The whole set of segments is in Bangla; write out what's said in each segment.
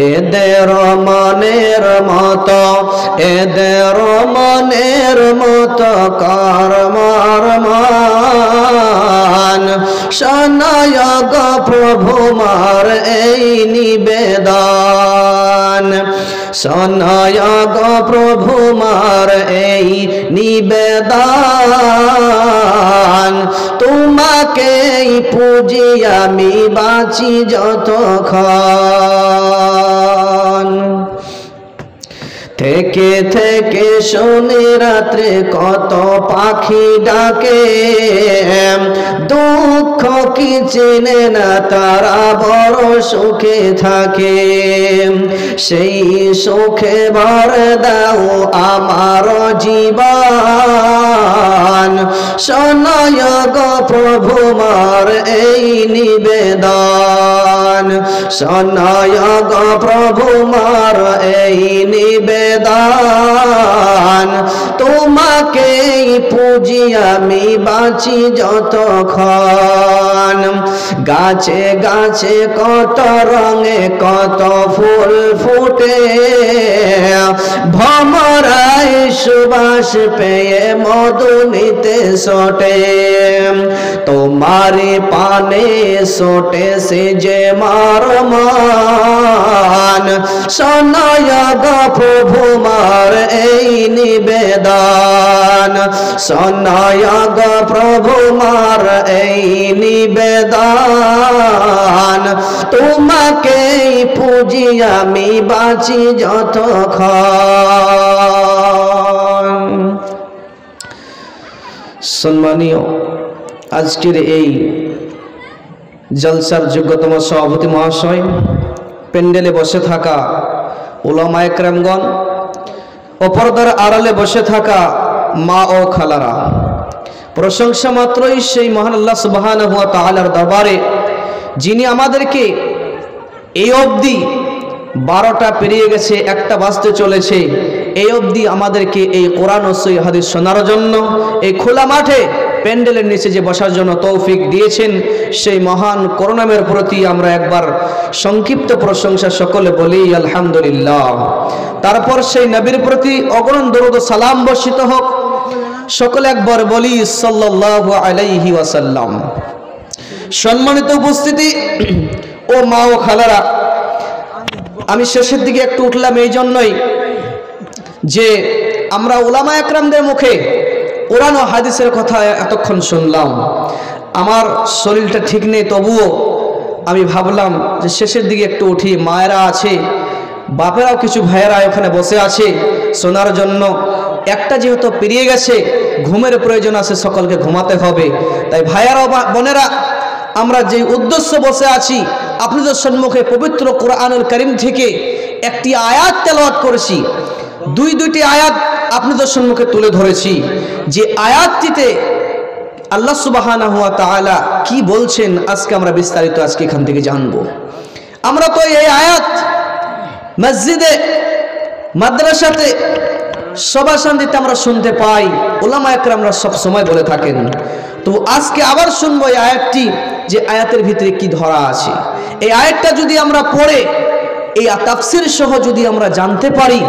এদের মনের মতো, এদের মনের মতো কর্মর মান। শোনায় গো প্রভু মার এই নিবেদন, শোনায় গো প্রভু মার এই নিবেদন। তোমাকেই পুজি আমি বাঁচি যতক্ষণ। থেকে থেকে শুনি রাত্রে কত পাখি ডাকে, দুঃখ কি চেনে না তারা বড় সুখে থাকে। সেই সুখে ভরে দাও আমার জীবন, শোনায় গো প্রভু মার এই নিবেদন, শোনায় গো প্রভু মার এই নিবেদন। তোমাকেই পুজি আমি বাঁচি যতক্ষণ। গাছে গাছে কত রঙে কত ফুল ফুটে, ভমরায় সুবাস পেয়ে মধু নিতে ছোটে। তোমারি পানে ছোটে সে যে মার মান, শোনায় গো প্রভু মার এই নিবেদন, শোনায় গো প্রভু মার এই নিবেদন। তোমাকেই পুজি আমি বাঁচি যতক্ষণ। সম্মানীয় আজকের এই জলসার যোগ্যতম সভাপতি মহাশয়, প্যান্ডেলে বসে থাকা উলামায়ে কেরামগণ, পর্দার আড়ালে বসে থাকা মা ও খালারা, প্রশংসা মাত্রই সেই মহান আল্লাহ সুবহানাহু ওয়া তাআলার দরবারে, যিনি আমাদেরকে এই অবধি 12টা পেরিয়ে গেছে, 1টা বাজতে চলেছে, এই অবধি আমাদেরকে এই কোরআন ও সহিহ হাদিস শোনার জন্য এই খোলা মাঠে প্যান্ডেলের নিচে যে বসার জন্য তৌফিক দিয়েছেন, সেই মহান করুণামের প্রতি আমরা একবার সংক্ষিপ্ত প্রশংসা সকলে বলি আলহামদুলিল্লাহ। তারপর সেই নবীর প্রতি অগণন দরুদ ও সালাম বর্ষিত হোক, সকলে একবার বলি সাল্লাল্লাহু আলাইহি ওয়াসাল্লাম। সম্মানিত উপস্থিতি ও মা ও খালারা, আমি শেষের দিকে একটু উঠলাম এই জন্যই যে আমরা উলামায়ে কেরামদের মুখে কোরআন ও হাদিসের কথা এতক্ষণ শুনলাম। আমার শরীরটা ঠিক নেই, তবুও আমি ভাবলাম যে শেষের দিকে একটু উঠি। মায়েরা আছে, বাপেরাও কিছু ভাইয়েরা এখানে বসে আছে শোনার জন্য। একটা যেহেতু পেরিয়ে গেছে, ঘুমের প্রয়োজন আছে, সকলকে ঘুমাতে হবে। তাই ভাইয়েরা বোনেরা, আমরা যে উদ্দেশ্য বসে আছি, আপনাদের সম্মুখে পবিত্র কোরআনুল কারীম থেকে একটি আয়াত তেলাওয়াত করেছি, দুইটি আয়াত আপনাদের সম্মুখে তুলে ধরেছি। যে আয়াতটিতে আল্লাহ সুবহানাহু ওয়া তাআলা কি বলছেন, আজকে আমরা বিস্তারিত এখান থেকে জানব। আমরা তো এই আয়াত মসজিদে, মাদ্রাসাতে, সভা সমিতিতে আমরা শুনতে পাই, উলামায়ে কেরামরা সব সময় বলে থাকেন। তো আজকে আবার শুনবো এই আয়াতটি, যে আয়াতের ভিতরে কি ধরা আছে। এই আয়াতটা যদি আমরা পড়ে এই তাফসীর সহ যদি আমরা জানতে পারি,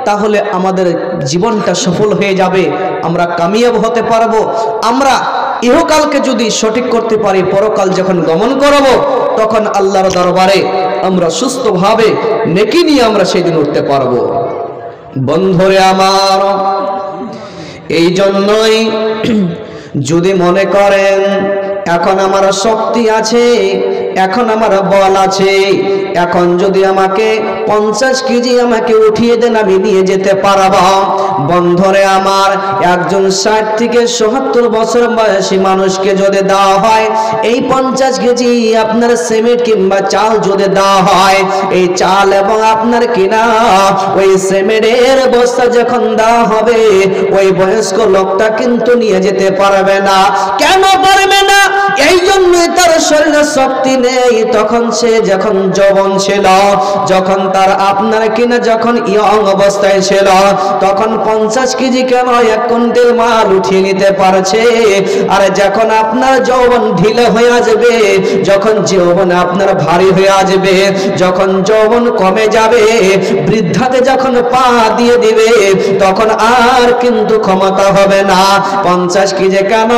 তাহলে আমাদের জীবনটা সফল হয়ে যাবে, আমরা কামিয়াব হতে পারবো। আমরা ইহকালকে যদি সঠিক করতে পারি, পরকাল যখন গমন করব, তখন আল্লাহর দরবারে আমরা সুস্থভাবে নেকি নিয়ে আমরা সেদিন উঠতে পারবো। বন্ধুরে আমার, এই জন্যই যদি মনে করেন এখন আমার শক্তি আছে, এখন আমার বল আছে, এখন যদি আমাকে 50 কেজি আমাকে উঠিয়ে দেন, আমি নিয়ে যেতে পারবো। বন্ধুরে আমার, একজন 60 থেকে 70 বছর বয়সী মানুষকে যদি দেওয়া হয় এই 50 কেজি আপনার সিমেন্ট কিংবা চাল যদি দেওয়া হয়, এই চাল এবং আপনার কিনা ওই সিমেন্টের বস্তা যখন দেওয়া হবে, ওই বয়স্ক লোকটা কিন্তু নিয়ে যেতে পারবে না। কেন পারবে না? এই জন্য তার শরীরে শক্তি নেই, তখন সে যখন যৌবন ছিল, যখন তার আপনার কিনা যখন ইয়ং অবস্থায় ছিল, তখন 50 কেজি কেন 1 কুইন্টাল মাল উঠিয়ে নিতে পারছে। আর যখন আপনার যৌবন ঢিলে হয়ে আসবে, যখন যৌবন আপনার ভারী হয়ে আসবে, যখন যৌবন কমে যাবে, বৃদ্ধাতে যখন পা দিয়ে দিবে, তখন আর কিন্তু ক্ষমতা হবে না। 50 কেজি কেন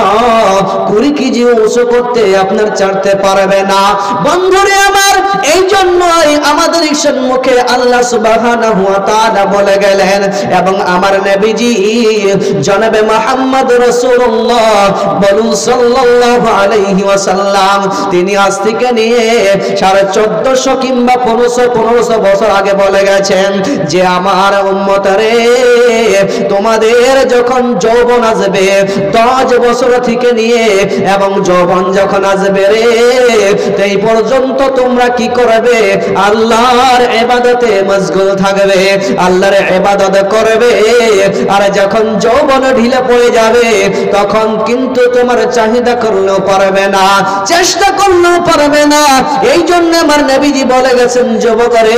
20 কেজি উঁচু করতে আপনার চাড়তে পারবে না। বন্ধুরে আমার, এই জন্যই আমাদের সম্মুখে আল্লাহ সুবহানাহু ওয়া তাআলা বলে গেলেন, এবং আমার নবীজি জনাবে মুহাম্মদ রাসূলুল্লাহ বলুন সাল্লাল্লাহু আলাইহি ওয়াসাল্লাম, তিনি আজ থেকে নিয়ে 1450 কিংবা 1500 বছর আগে বলে গেছেন যে আমার উম্মতরে, তোমাদের যখন যৌবন আসবে 10 বছর থেকে নিয়ে এবং যৌবন যখন আসবে রে, এই পর্যন্ত তোমরা কি করবে? আল্লাহর ইবাদতে মশগুল থাকবে, আল্লাহর ইবাদত করবে। আর যখন যৌবন ঢিলে পড়ে যাবে, তখন কিন্তু তোমার চাহিদা করলেও পারবে না, চেষ্টা করলেও পারবে না। এই জন্য আমার নবীজি বলে গেছেন, যুবকরে,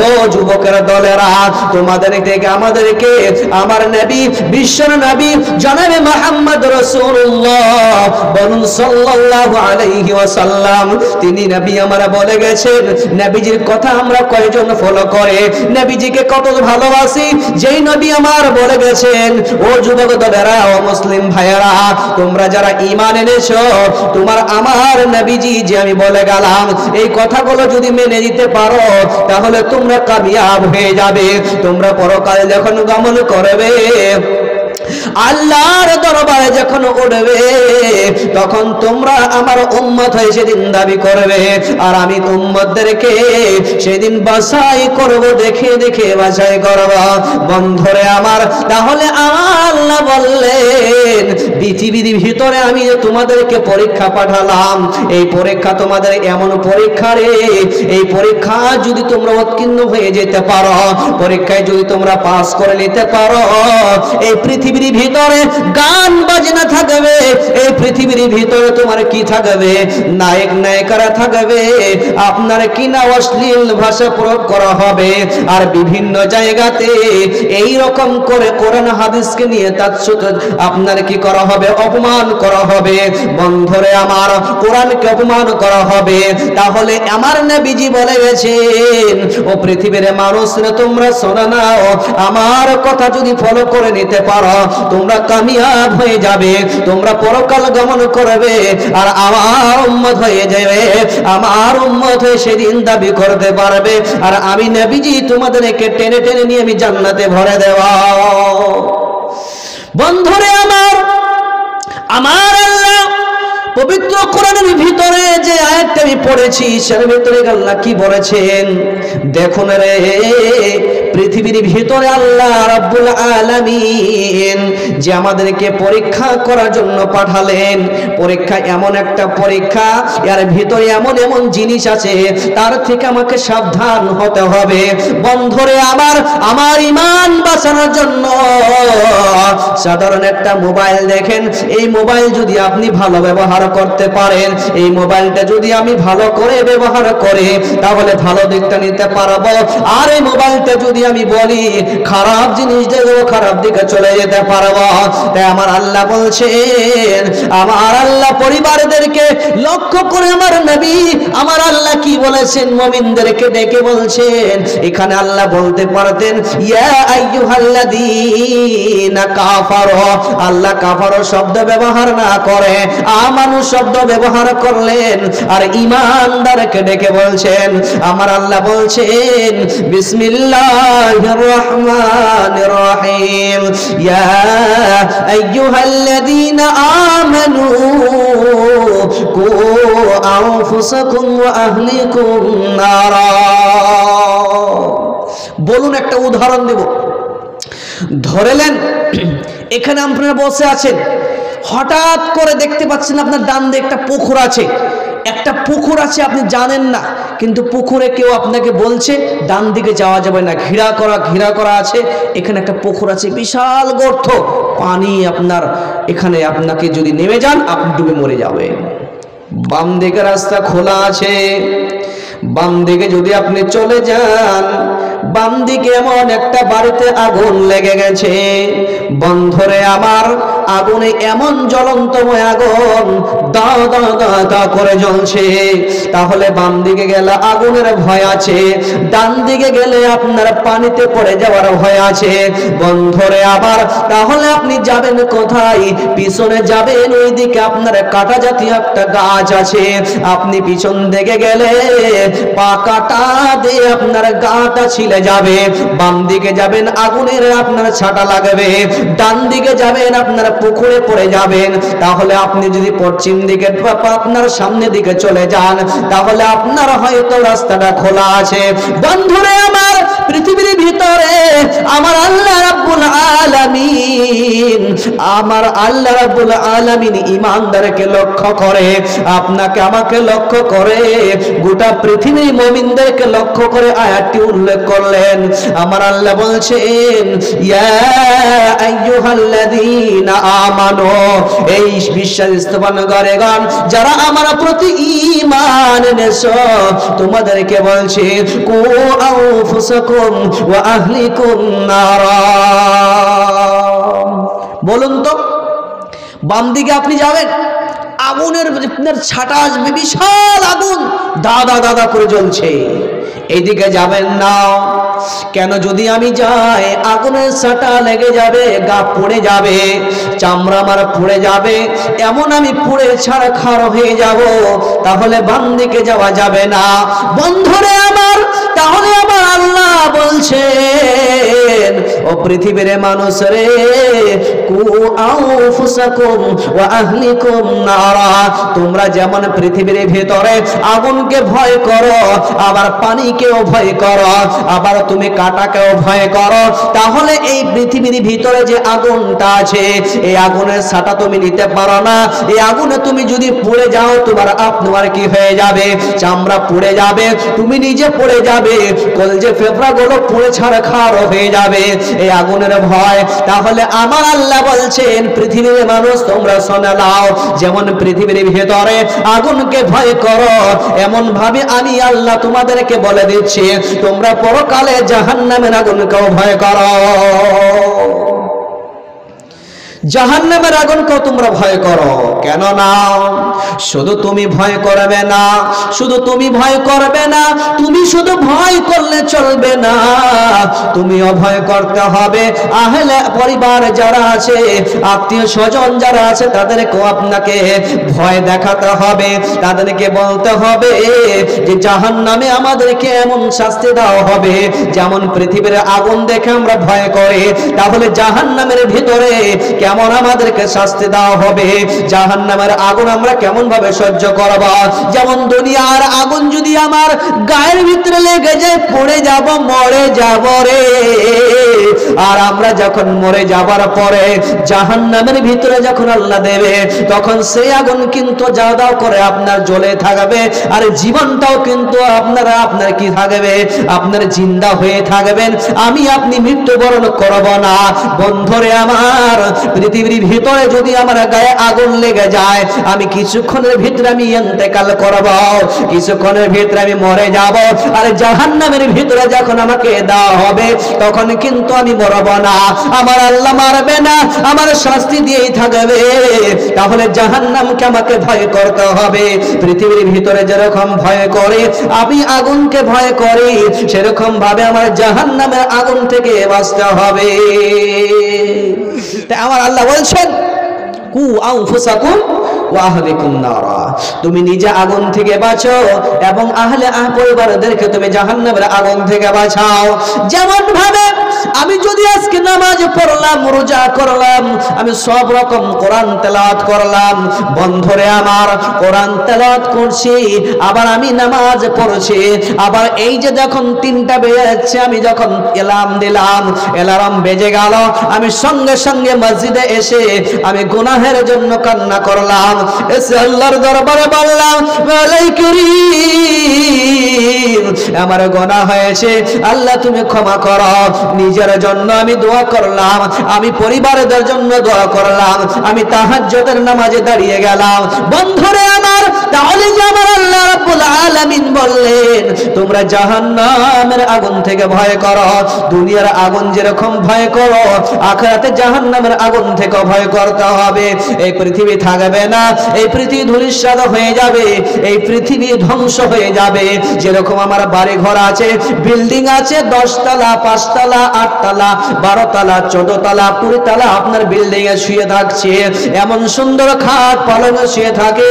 ও যুবকের দলেরা, তোমাদের থেকে আমাদেরকে আমার নবী, বিশ্বর নবী জনাবে মুহাম্মদ রাসূলুল্লাহ বলুন সাল্লাল্লাহু আলাইহি ওয়াসাল্লাম, তিনি নবী আমরা বলে গেছেন। নবীজির কথা আমরা কয়জন ফলো করে, নবীজিকে কত ভালোবাসি, যেই নবী আমার বলে গেছেন, ও যুবক দলেরা, ও মুসলিম ভাইয়েরা, তোমরা যারা ঈমান এনেছো, তোমার আমার নবীজি যে আমি বলে গেলাম, এই কথাগুলো যদি মেনে নিতে পারো, তাহলে তোমরা কামিয়াব হয়ে যাবে। তোমরা পরকালে যখন গমন করবে, আল্লাহর দরবারে যখন উঠবে, তখন তোমরা আমার উম্মত হয়ে সেদিন দাবি করবে, আর আমি উম্মতদেরকে সেদিন বাছাই করব, দেখে দেখে বাছাই করব। বন্ধুরে আমার, তাহলে আল্লাহ বললেন, পৃথিবীর ভিতরে আমি তোমাদেরকে পরীক্ষা পাঠালাম, এই পরীক্ষা তোমাদের এমন পরীক্ষা রে, এই পরীক্ষা যদি তোমরা উত্তীর্ণ হয়ে যেতে পারো, পরীক্ষায় যদি তোমরা পাস করে নিতে পারো, এই পৃথিবীর ভিতরে গান বাজনা থাকবে, এই পৃথিবীর ভিতরে তোমার কি থাকবে? নায়ক নায়িকারা থাকবে, আপনার কিনা অশ্লীল ভাষা প্রয়োগ করা হবে, আর বিভিন্ন জায়গাতে এই রকম করে কোরআন হাদিসকে নিয়ে তাচ্ছুত আপনার কি করা হবে? অপমান করা হবে। বন্ধুরে আমার, কোরআনকে অপমান করা হবে। তাহলে আমার নবীজি বলে গেছেন, ও পৃথিবীর মানুষরা, তোমরা শোনো নাও, আমার কথা যদি ফলো করে নিতে পারো, তোমরা কামিয়াব হয়ে যাবে, তোমরা পরকাল গমন করবে, আর আমার উম্মত হয়ে যাবে। আমার উম্মত হয়ে সেদিন দাবি করতে পারবে, আর আমি নবীজি তোমাদেরকে টেনে টেনে নিয়ে আমি জান্নাতে ভরে দেওয়া। বন্ধুরে আমার, আমার আল্লাহ পবিত্র কোরআনের ভিতরে যে আয়াতটা আমি পড়েছি, সের ভিতরে আল্লাহ কি বলেছেন দেখুন রে, পৃথিবীর ভিতরে আল্লাহ রাব্বুল আলামিন যে আমাদেরকে পরীক্ষা করার জন্য পাঠালেন, পরীক্ষা এমন একটা পরীক্ষা, এর ভিতরে এমন এমন জিনিস আছে, তার থেকে আমাকে সাবধান হতে হবে। বন্ধুরে আমার, আমার ঈমান বাঁচানোর জন্য সাধারণ একটা মোবাইল দেখেন, এই মোবাইল যদি আপনি ভালো ব্যবহার করতে পারেন, এই মোবাইলটা যদি আমি ভালো করে ব্যবহার করে, তাহলে ভালো দিকটা নিতে পারবো। আর এই মোবাইলটা যদি আমি বলি খারাপ জিনিস দেখবো, খারাপ দিকে চলে যেতে পারবো। তাই আমার আল্লাহ বলছেন, আমার আল্লাহ পরিবারদেরকে লক্ষ্য করে আমার নবী, আমার আল্লাহ কি বলেছেন? মুমিনদেরকে ডেকে বলছেন। এখানে আল্লাহ বলতে পারতেন ইয়া আইয়ুহাল্লাযীনা কাফারু, আল্লাহ কাফারু শব্দ ব্যবহার না করে আমানু শব্দ ব্যবহার করলেন, আর ঈমানদারকে ডেকে বলছেন। আমার আল্লাহ বলছেন বিসমিল্লাহির রহমানির রহিম, ইয়া আইয়ুহাল্লাযীনা আমানু কু আনফুসাকুম ওয়া আহলিকুম নারা। বলুন, একটা উদাহরণ দেব। ধরেলেন এখানে আপনারা বসে আছেন, হঠাৎ করে দেখতে পাচ্ছেন আপনার ডান দিকে একটা পুকুর আছে, একটা পুকুর আছে, আপনি জানেন না, কিন্তু পুকুরে কেউ আপনাকে বলছে ডান দিকে যাওয়া যাবে না, ঘেরা করা আছে, এখানে একটা পুকুর আছে, বিশাল গর্ত, পানি আপনার এখানে, আপনাকে যদি নেমে যান আপনি ডুবে মরে যাবেন। বাম দিকে রাস্তা খোলা আছে, বাম দিকে যদি আপনি চলে যান, বাম দিকে এমন একটা বাড়িতে আগুন লেগে গেছে। বন্ধুরে আমার, আগুনে এমন জ্বলন্তময় আগুন দাও দাও দাও দাও করে জ্বলছে। তাহলে বাম দিকে গেলে আগুনের ভয় আছে, ডান দিকে গেলে আপনার পানিতে পড়ে যাওয়ার ভয় আছে। বন্ধুরে আমার, তাহলে আপনি যাবেন কোথায়? পিছনে যাবেন, ওইদিকে আপনার কাঁটা জাতীয় একটা গাছ আছে। আপনি পিছন দিকে গেলে পা কাটা দিয়ে আপনার গাটা ছিলে যাবে। বাম দিকে যাবেন, আগুনের আপনার ছাটা লাগবে। ডান দিকে যাবেন, আপনার পুকুরে পড়ে যাবেন। তাহলে আপনি যদি পশ্চিম দিকে আপনার সামনে দিকে চলে যান, তাহলে আপনার হয়তো রাস্তাটা খোলা আছে। বন্ধুরে আমার, পৃথিবীর ভিতরে আমার আল্লাহ রাব্বুল আলামিন, আমার আল্লাহ রাব্বুল আলামিন ঈমানদারকে লক্ষ্য করে, আপনাকে আমাকে লক্ষ্য করে, গোটা পৃথিবীর মুমিনদেরকে লক্ষ্য করে আয়াতটি উল্লেখ করলেন। আমার আল্লাহ বলছেন, ইয়া আইয়ুহাল্লাযীনা আমানু, এই বিশ্বাস স্থাপন করেগণ যারা আমার প্রতি ঈমান এনেছো, তোমাদেরকে বলছি কু আনফুসাকুম ওয়া আহলিকুম নারা। বলুন তো, বাম দিকে আপনি যাবেন, আগুনের আপনার ছাটা আসবে, বিশাল আগুন দাদা দাদা করে জ্বলছে। এইদিকে যাবেন না কেন? যদি আমি যাই, আগুনের ছাটা লেগে যাবে, গা পুড়ে যাবে, চামড়া আমার পুড়ে যাবে, এমন আমি পুড়ে ছারখার হয়ে যাব। তাহলে বাম দিকে যাওয়া যাবে না। বন্ধুরে আমার, তাহলে আমার আল্লাহ বলছেন, ও পৃথিবীর মানুষ রে, কু আনফুসাকুম ওয়া আহলিকুম নারা, তোমরা যেমন পৃথিবীর ভিতরে আগুনকে ভয় করো, আবার পানিকেও ভয় করো, আবার তুমি কাঁটাকেও ভয় করো, তাহলে এই পৃথিবীর ভিতরে যে আগুনটা আছে, এই আগুনের ছাটা তুমি নিতে পারো না। এই আগুনে তুমি যদি পুড়ে যাও, তোমার কি হয়ে যাবে? চামড়া পুড়ে যাবে, তুমি নিজে পুড়ে যাবে, কলজে ফেফড়া গুলো পুড়ে ছারখার হয়ে যাবে এই আগুনের ভয়। তাহলে আমার আল্লাহ বলছেন, পৃথিবীর মানুষ তোমরা শুনে নাও, যেমন পৃথিবীর ভিতরে আগুনকে ভয় করো, এমন ভাবে আমি আল্লাহ তোমাদেরকে বলে দিচ্ছি, তোমরা পরকালে জাহান্নামের আগুনকেও ভয় করো। জাহান্নামের আগুনকে তোমরা ভয় করো। কেন না? শুধু তুমি ভয় করবে না, শুধু তুমি ভয় করবে না, তুমি শুধু ভয় করলে চলবে না, তুমিও ভয় করতে হবে। আহলে পরিবার যারা আছে, আত্মীয় স্বজন যারা আছে, তাদেরকেও আপনাকে ভয় দেখাতে হবে। তাদেরকে বলতে হবে যে জাহান্নামে আমাদেরকে এমন শাস্তি দেওয়া হবে, যেমন পৃথিবীর আগুন দেখে আমরা ভয় করি, তাহলে জাহান্নামের ভিতরে কেমন আমাদেরকে শাস্তি দেওয়া হবে, জাহান্নামের আগুন আমরা কেমন ভাবে সহ্য করব। যেমন দুনিয়ার আগুন যদি আমার গায়ের ভিতরে লেগে যায়, পড়ে যাব, মরে যাব রে। আর আমরা যখন মরে যাবার পরে জাহান্নামের ভিতরে যখন আল্লাহ দেবে, তখন সেই আগুন কিন্তু যাও দাও করে আপনার জ্বলে থাকবে, আর জীবনটাও কিন্তু আপনার কি থাকবে? আপনার জিন্দা হয়ে থাকবেন। আমি আপনি মৃত্যুবরণ করব না। বন্ধুরে আমার, পৃথিবীর ভিতরে যদি আমার গায়ে আগুন লেগে যায়, আমি কিছুক্ষণের ভিতরে আমি ইন্তেকাল করব, কিছুক্ষণের ভিতরে আমি মরে যাব। আর জাহান্নামের ভিতরে যখন আমাকে দেওয়া হবে, তখন কিন্তু আমি মরব না, আমার আল্লাহ মারবে না, আমার শাস্তি দিয়েই থাকবে। তাহলে জাহান্নামকে আমাকে ভয় করতে হবে। পৃথিবীর ভিতরে যেরকম ভয় করে আমি আগুনকে ভয় করি, সেরকম ভাবে আমার জাহান্নামের আগুন থেকে বাঁচতে হবে। তাই আমার আল্লাহ বলছেন, কু আনফুসাকুম ওয়া আহলিকুম নারা, তুমি নিজে আগুন থেকে বাঁচো এবং আহলে পরিবারদেরকে তুমি জাহান্নামের আগুন থেকে বাঁচাও। যেমন ভাবে আমি যদি আজকে নামাজ পড়লাম, রোজা করলাম, আমি সব রকম কোরআন তেলাওয়াত করলাম, বন্ধুরে আমার কোরআন তেলাওয়াত করছি, আবার আমি নামাজ পড়ছি, আবার এই যে যখন 3টা বেজে যাচ্ছে, আমি যখন এলার্ম দিলাম, এলার্ম বেজে গেল, আমি সঙ্গে সঙ্গে মসজিদে এসে আমি গুনাহের জন্য কান্না করলাম, এসে আল্লাহর দরবারে বললাম, মাওলাই করিম, আমার গুনাহ হয়েছে, আল্লাহ তুমি ক্ষমা করো। নিজের জন্য আমি দোয়া করলাম, আমি পরিবারদের জন্য দোয়া করলাম, আমি তাহাজ্জুদের নামাজে দাঁড়িয়ে গেলাম। বন্ধুরে আমার, তাহলে যে আমার আল্লাহ রাব্বুল আলামিন বললেন তোমরা জাহান্নামের আগুন থেকে ভয় করো। দুনিয়ার আগুন যেরকম ভয় করো, আখিরাতে জাহান্নামের আগুন থেকে ভয় করতে হবে। এই পৃথিবী থাকবে না, এই পৃথিবী ধূলিসাৎ হয়ে যাবে, এই পৃথিবী ধ্বংস হয়ে যাবে। যেরকম আমার বাড়ি ঘর আছে, বিল্ডিং আছে 10 তলা, 5 তলা, 8 তলা, 12 তলা, 14 তলা, 20 তলা আপনার বিল্ডিং এ শুয়ে থাকছে, এমন সুন্দর খাট পালঙে শুয়ে থাকে,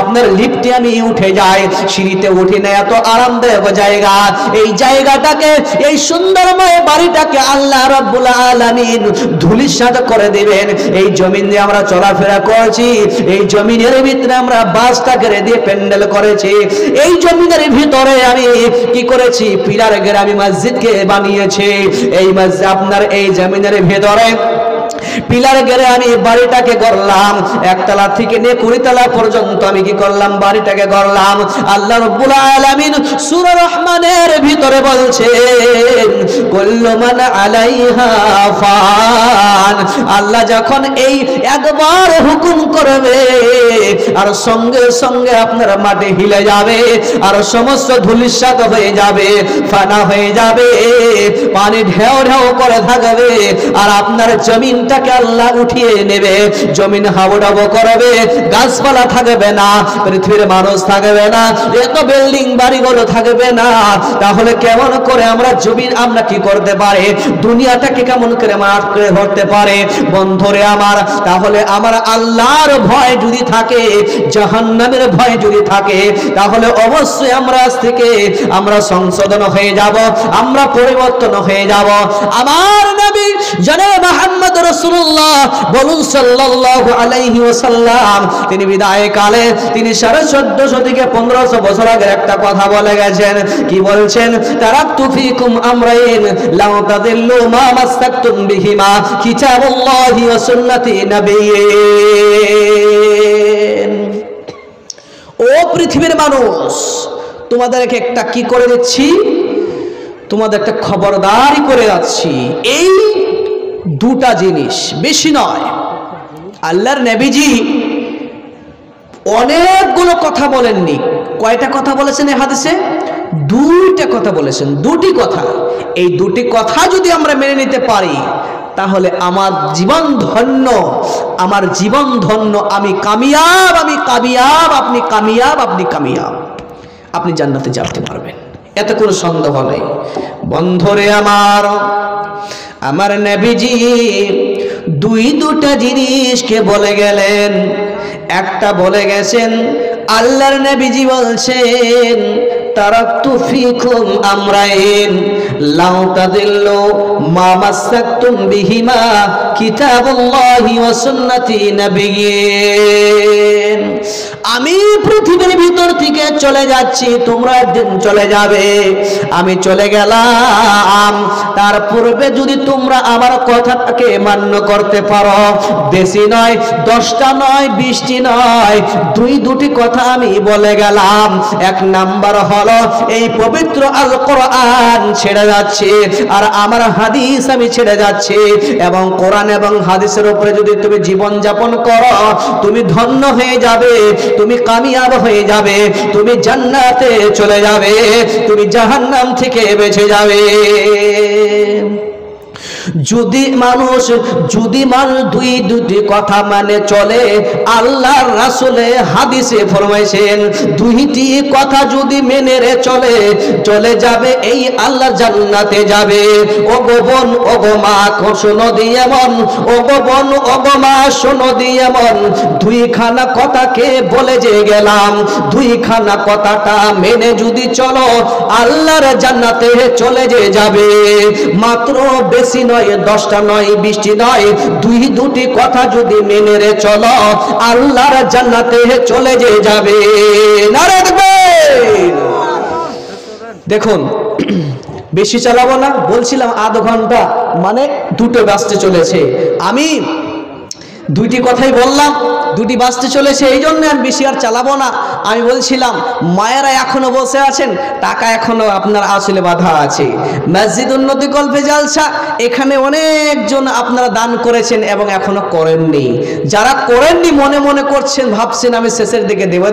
আপনার লিফটে আমি উঠে যাই, সিঁড়িতে উঠি না, এত আরামদায়ক জায়গা। এই জায়গাটাকে, এই সুন্দরময় বাড়িটাকে আল্লাহ রাব্বুল আলামিন ধূলিসাৎ করে দিবেন। এই জমিন দিয়ে আমরা চলাফেরা করছি, এই জমিনের ভিতরে আমরা বাসটা গেড়ে দিয়ে প্যান্ডেল করেছি, এই জমিনের ভিতরে আমি কি করেছি, পিলার গেড়ে আমি মসজিদকে বানিয়েছি। এই মসজিদ আপনার এই জমিনের ভিতরে পিলার গেড়ে আমি বাড়িটাকে গড়লাম, 1 তলা থেকে নিয়ে 20 তলা পর্যন্ত আমি কি করলাম, বাড়িটাকে গড়লাম। আল্লাহ রাব্বুল আলামিন সূরা রহমানের ভিতরে বলছেন কুল্লু মান আলাইহা ফান। আল্লাহ যখন এই একবার হুকুম করবে আর সঙ্গে সঙ্গে আপনার মাটি হিলে যাবে, আর সমস্ত ধূলিসাৎ হয়ে যাবে, ফানা হয়ে যাবে, পানি ঢেউ ঢেউ করে থাকবে, আর আপনার জমিনটা আল্লাহ উঠিয়ে নেবে, জমিন হাবুডাবু করবে, গাছপালা থাকবে না, পৃথিবীর মানুষ থাকবে না, এত বিল্ডিং বাড়িগুলো থাকবে না। তাহলে কেমন করে আমরা জমিন আমরা কি করতে পারে, দুনিয়াটাকে কেমন করে মাঠ করে ধরতে পারে? বন্ধুরে আমার, তাহলে আমার আল্লাহর ভয় যদি থাকে, জাহান্নামের ভয় যদি থাকে, তাহলে অবশ্যই আমরা আজ থেকে আমরা সংশোধন হয়ে যাব, আমরা পরিবর্তন হয়ে যাব। আমার নবী জনাব মুহাম্মদ রাসূলুল্লাহ বলুন সাল্লাল্লাহু আলাইহি ওয়াসাল্লাম, তিনি বিদায় কালে তিনি 1450 থেকে 1500 বছর আগে একটা কথা বলে গেছেন। কি বলছেন? তারাকতু ফিকুম আমরাইন লাউ তাদিল্লু মা মাসসাকতুম বিহিমা কিতাবুল্লাহি ওয়া সুন্নতি নাবিয়্যিন। ও পৃথিবীর মানুষ, তোমাদেরকে একটা কি করে দিচ্ছি, তোমাদের একটা খবরদারি করে যাচ্ছি। এই দুটা জিনিস, বেশি নয়। আল্লাহর নবীজি অনেকগুলো কথা বলেননি। কয়টা কথা বলেছেন এই হাদিসে? 2টা কথা বলেছেন, 2টি কথা। এই 2টি কথা যদি আমরা মেনে নিতে পারি, তাহলে আমার জীবন ধন্য, আমার জীবন ধন্য। আমি কামিয়াব, আমি কামিয়াব, আপনি কামিয়াব, আপনি কামিয়াব, আপনি জান্নাতে যেতে পারবেন, এতে কোনো সন্দেহ নেই। বন্ধুরে আমার, আমার নবীজি দুটা জিনিসকে বলে গেলেন। একটা বলে গেছেন, আল্লাহর নবীজি বলছেন তারাকতু ফিকুম আমরাইন লাউ তাদিল্লু মা মাসসাকতুম বিহিমা কিতাবুল্লাহি ওয়া সুন্নতি নাবিয়্যিন। আমি পৃথিবীর ভিতর থেকে চলে যাচ্ছি, তোমরা একদিন চলে যাবে, আমি চলে গেলাম। তার পূর্বে যদি তোমরা আমার কথাটাকে মান্য করতে পারো, বেশি নয়, 10টা নয়, 20টি নয়, 2টি কথা আমি বলে গেলাম। 1 নাম্বার হলো এই পবিত্র আল কোরআন ছেড়ে যাচ্ছে, আর আমার হাদিস আমি ছেড়ে যাচ্ছি, এবং কোরআন এবং হাদিসের উপরে যদি তুমি জীবন যাপন করো, তুমি ধন্য হয়ে যাবে, তুমি কামিয়াব হয়ে যাবে, তুমি জান্নাতে চলে যাবে, তুমি জাহান্নাম থেকে বেঁচে যাবে। যদি মানুষ দুটি কথা মানে চলে, আল্লাহর রাসূলে হাদিসে ফরমাইছেন 2টি কথা যদি মেনে চলে, চলে যাবে এই আল্লাহর জান্নাতে যাবে। ও গো বোন, ও গো মা, শোনো দিয়ে মন, ও গো বোন, ও গো মা, শোনো দিয়ে মন, 2খানা কথাকে বলে যে গেলাম, 2খানা কথাটা মেনে যদি চলো, আল্লাহর জান্নাতে চলে যে যাবে। মাত্র বেশি নয়, 10টা নয়, 20টি নয়, 2টি কথা যদি মেনে রে চলো, আল্লাহর জান্নাতে চলে যে যাবে। নারে তাকবীর। দেখুন, বেশি চালাবো না, বলছিলাম আধ ঘন্টা, মানে 2টো বাজতে চলেছে। আমি দুইটি কথাই বললাম, দুটি বাঁচতে চলেছে, এই জন্য আমি বেশি আর চালাবো না। আমি বলছিলাম মায়েরা এখনো বসে আছেন, টাকা এখনো আপনার আসলে বাধা আছে। মসজিদ উন্নতি কল্পে জালসা, এখানে অনেকজন আপনারা দান করেছেন এবং এখনো করেননি। যারা করেননি মনে মনে করছেন, ভাবছেন আমি শেষের দিকে দেব,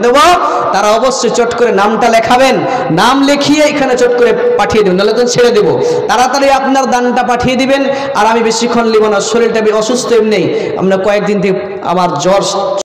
তারা অবশ্যই চট করে নামটা লেখাবেন, নাম লিখিয়ে এখানে চট করে পাঠিয়ে দেবেন, নাহলে তো ছেড়ে দেবো। তাড়াতাড়ি আপনার দানটা পাঠিয়ে দিবেন। আর আমি বেশিক্ষণ লিব না, শরীরটা অসুস্থ এমনি, আমরা কয়েকদিন থেকে আমার জ্বর